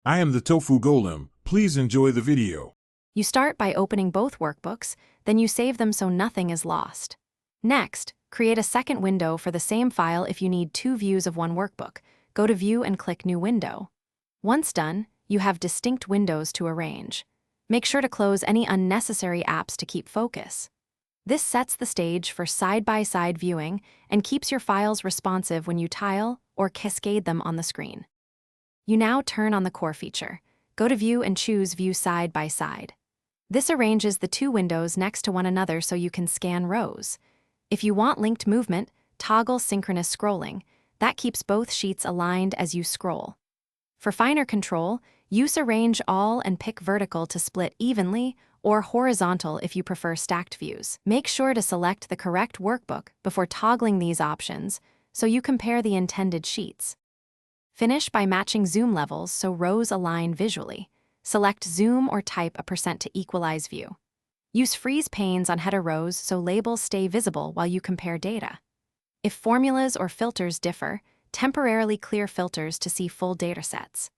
I am the Tofu Golem. Please enjoy the video. You start by opening both workbooks, then you save them so nothing is lost. Next, create a second window for the same file if you need 2 views of one workbook. Go to View and click New Window. Once done, you have distinct windows to arrange. Make sure to close any unnecessary apps to keep focus. This sets the stage for side-by-side viewing and keeps your files responsive when you tile or cascade them on the screen. You now turn on the core feature. Go to View and choose View Side by Side. This arranges the 2 windows next to one another so you can scan rows. If you want linked movement, toggle synchronous scrolling. That keeps both sheets aligned as you scroll. For finer control, use Arrange All and pick vertical to split evenly or horizontal if you prefer stacked views. Make sure to select the correct workbook before toggling these options so you compare the intended sheets. Finish by matching zoom levels so rows align visually. Select Zoom or type a % to equalize view. Use freeze panes on header rows so labels stay visible while you compare data. If formulas or filters differ, temporarily clear filters to see full datasets.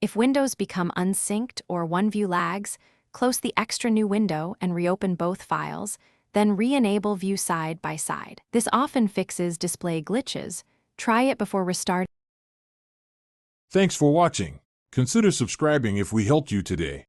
If windows become unsynced or one view lags, close the extra new window and reopen both files, then re-enable View Side by Side. This often fixes display glitches. Try it before restarting. Thanks for watching. Consider subscribing if we helped you today.